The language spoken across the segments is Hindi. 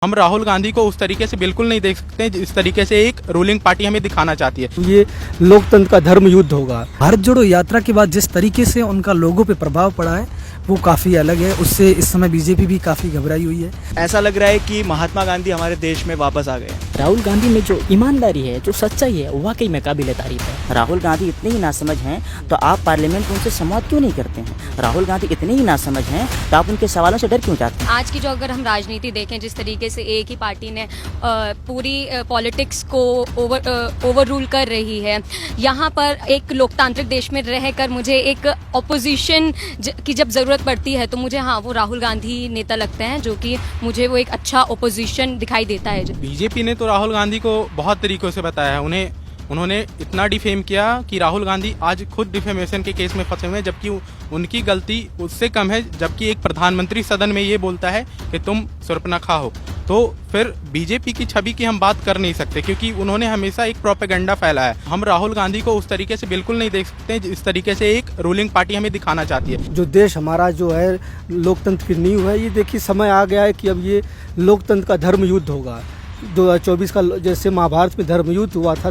हम राहुल गांधी को उस तरीके से बिल्कुल नहीं देख सकते जिस तरीके से एक रूलिंग पार्टी हमें दिखाना चाहती है। ये लोकतंत्र का धर्म युद्ध होगा। भारत जोड़ो यात्रा के बाद जिस तरीके से उनका लोगों पे प्रभाव पड़ा है वो काफ़ी अलग है। उससे इस समय बीजेपी भी काफ़ी घबराई हुई है। ऐसा लग रहा है कि महात्मा गांधी हमारे देश में वापस आ गए। राहुल गांधी में जो ईमानदारी है, जो सच्चाई है, वाकई में काबिल तारीफ है। राहुल गांधी इतने ही नासमझ हैं तो आप पार्लियामेंट में उनसे संवाद क्यों नहीं करते हैं? राहुल गांधी इतने ही नासमझ हैं तो आप उनके सवालों से डर क्यों जाते हैं? आज की जो अगर हम राजनीति देखें, जिस तरीके से एक ही पार्टी ने पूरी पॉलिटिक्स को ओवर रूल कर रही है, यहाँ पर एक लोकतांत्रिक देश में रहकर मुझे एक ऑपोजिशन की जब जरूरत पड़ती है तो मुझे वो राहुल गांधी नेता लगते हैं, जो कि मुझे वो एक अच्छा ऑपोजिशन दिखाई देता है। बीजेपी ने तो राहुल गांधी को बहुत तरीकों से बताया है। उन्होंने इतना डिफेम किया कि राहुल गांधी आज खुद डिफेमेशन के केस में फंसे हुए हैं, जबकि उनकी गलती उससे कम है। जबकि एक प्रधानमंत्री सदन में ये बोलता है कि तुम सुर्पनखा हो, तो फिर बीजेपी की छवि की हम बात कर नहीं सकते, क्योंकि उन्होंने हमेशा एक प्रोपेगेंडा फैलाया है। हम राहुल गांधी को उस तरीके से बिल्कुल नहीं देख सकते जिस तरीके से एक रूलिंग पार्टी हमें दिखाना चाहती है। जो देश हमारा जो है लोकतंत्र की नींव है, ये देखिए समय आ गया है कि अब ये लोकतंत्र का धर्म युद्ध होगा। 2024 का जैसे महाभारत में धर्म युद्ध हुआ था,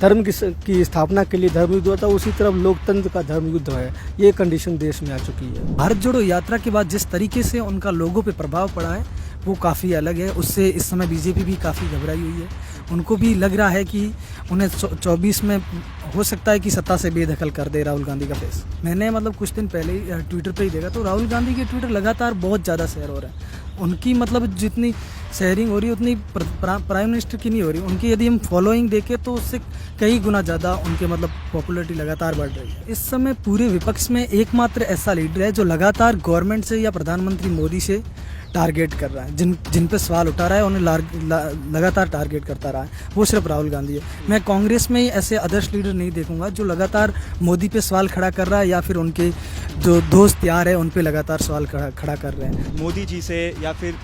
धर्म की स्थापना के लिए धर्म युद्ध हुआ था, उसी तरह लोकतंत्र का धर्म युद्ध है। ये कंडीशन देश में आ चुकी है। भारत जोड़ो यात्रा के बाद जिस तरीके से उनका लोगों पे प्रभाव पड़ा है वो काफ़ी अलग है। उससे इस समय बीजेपी भी काफ़ी घबराई हुई है। उनको भी लग रहा है कि उन्हें 24 में हो सकता है कि सत्ता से बेदखल कर दे राहुल गांधी का फेस। मैंने कुछ दिन पहले ही ट्विटर पे ही देखा, तो राहुल गांधी के ट्विटर लगातार बहुत ज़्यादा शेयर हो रहा है। उनकी जितनी शेयरिंग हो रही है उतनी प्राइम मिनिस्टर की नहीं हो रही। उनकी यदि हम फॉलोइंग देखें तो उससे कई गुना ज़्यादा उनके पॉपुलैरिटी लगातार बढ़ रही है। इस समय पूरे विपक्ष में एकमात्र ऐसा लीडर है जो लगातार गवर्नमेंट से या प्रधानमंत्री मोदी से टारगेट कर रहा है, जिन पे सवाल उठा रहा है उन्हें लगातार टारगेट करता रहा है, वो सिर्फ राहुल गांधी है। मैं कांग्रेस में ऐसे आदर्श लीडर नहीं देखूंगा जो लगातार मोदी पे सवाल खड़ा कर रहा है या फिर उनके जो दोस्त यार है उन पे लगातार सवाल खड़ा कर रहे हैं। मोदी जी से या फिर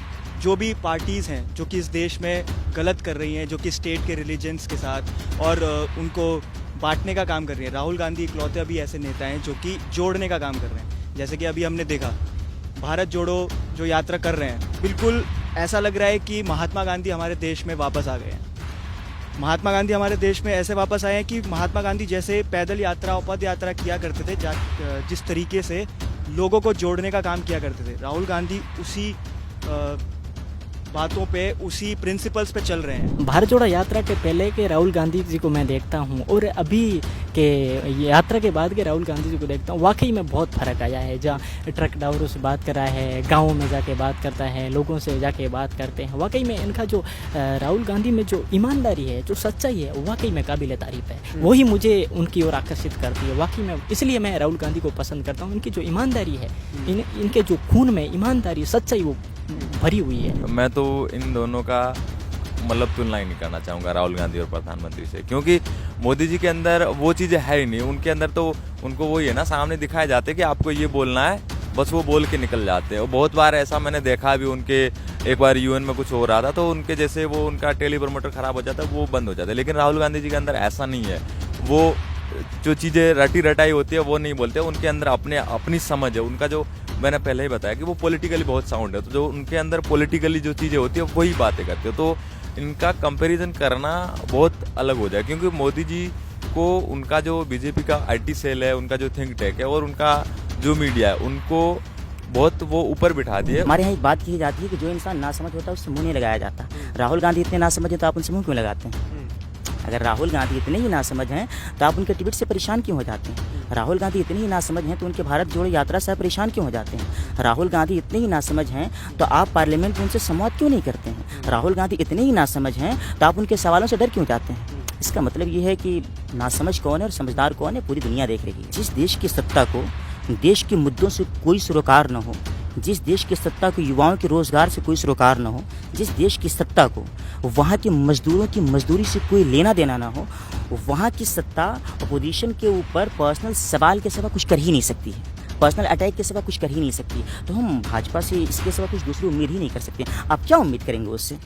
जो भी पार्टीज़ हैं जो कि इस देश में गलत कर रही हैं, जो कि स्टेट के रिलीजन्स के साथ और उनको बांटने का काम कर रही हैं, राहुल गांधी इकलौते अभी ऐसे नेता हैं जो कि जोड़ने का काम कर रहे हैं। जैसे कि अभी हमने देखा भारत जोड़ो जो यात्रा कर रहे हैं, बिल्कुल ऐसा लग रहा है कि महात्मा गांधी हमारे देश में वापस आ गए हैं। महात्मा गांधी हमारे देश में ऐसे वापस आए हैं कि महात्मा गांधी जैसे पैदल यात्रा, पद यात्रा किया करते थे, जिस तरीके से लोगों को जोड़ने का काम किया करते थे, राहुल गांधी उसी बातों पे, उसी प्रिंसिपल्स पे चल रहे हैं। भारत जोड़ो यात्रा के पहले के राहुल गांधी जी को मैं देखता हूँ और अभी के यात्रा के बाद के राहुल गांधी जी को देखता हूँ, वाकई में बहुत फ़र्क आया है। जहाँ ट्रक ड्राइवरों से बात कर रहा है, गाँवों में जाके बात करता है, लोगों से जाके बात करते हैं। वाकई में इनका जो राहुल गांधी में जो ईमानदारी है, जो सच्चाई है, वाकई में काबिल तारीफ है। वही मुझे उनकी ओर आकर्षित करती है। वाकई में इसलिए मैं राहुल गांधी को पसंद करता हूँ। इनकी जो ईमानदारी है, इनके जो खून में ईमानदारी, सच्चाई वो भरी हुई है। मैं तो इन दोनों का तुलना ही नहीं करना चाहूँगा, राहुल गांधी और प्रधानमंत्री से, क्योंकि मोदी जी के अंदर वो चीज़ें है ही नहीं। उनके अंदर तो उनको वही है ना, सामने दिखाए जाते कि आपको ये बोलना है, बस वो बोल के निकल जाते हैं। और बहुत बार ऐसा मैंने देखा भी, उनके एक बार यूएन में कुछ हो रहा था तो उनके जैसे वो उनका टेली प्रमोटर खराब हो जाता है, वो बंद हो जाता है। लेकिन राहुल गांधी जी के अंदर ऐसा नहीं है। वो जो चीज़ें रटी रटाई होती है वो नहीं बोलते। उनके अंदर अपनी समझ है। उनका जो मैंने पहले ही बताया कि वो पॉलिटिकली बहुत साउंड है, तो जो उनके अंदर पॉलिटिकली जो चीज़ें होती है वही बातें करते हो। तो इनका कंपैरिजन करना बहुत अलग हो जाए, क्योंकि मोदी जी को उनका जो बीजेपी का आईटी सेल है, उनका जो थिंक टैंक है और उनका जो मीडिया है, उनको बहुत वो ऊपर बिठा दिए। हमारे यहाँ एक बात कही जाती है कि जो इंसान नासमझ होता है उससे मुँह नहीं लगाया जाता। राहुल गांधी इतने नासमझ हैं तो आप उनसे मुँह क्यों लगाते हैं? अगर राहुल गांधी इतने ही नासमझ हैं तो आप उनके ट्वीट से परेशान क्यों हो जाते हैं? राहुल गांधी इतने ही नासमझ हैं तो उनके भारत जोड़ो यात्रा से परेशान क्यों हो जाते हैं? राहुल गांधी इतने ही नासमझ हैं तो आप पार्लियामेंट में उनसे संवाद क्यों नहीं करते हैं? राहुल गांधी इतने ही नासमझ हैं तो आप उनके सवालों से डर क्यों जाते हैं? इसका मतलब ये है कि नासमझ कौन है और समझदार कौन है पूरी दुनिया देख रही है। जिस देश की सत्ता को देश के मुद्दों से कोई सरोकार न हो, जिस देश की सत्ता को युवाओं के रोजगार से कोई सरोकार न हो, जिस देश की सत्ता को वहाँ के मजदूरों की मजदूरी से कोई लेना देना ना हो, वहाँ की सत्ता अपोजिशन के ऊपर पर्सनल सवाल के सिवा कुछ कर ही नहीं सकती है, पर्सनल अटैक के सिवा कुछ कर ही नहीं सकती। तो हम भाजपा से इसके सिवा कुछ दूसरी उम्मीद ही नहीं कर सकते। आप क्या उम्मीद करेंगे उससे?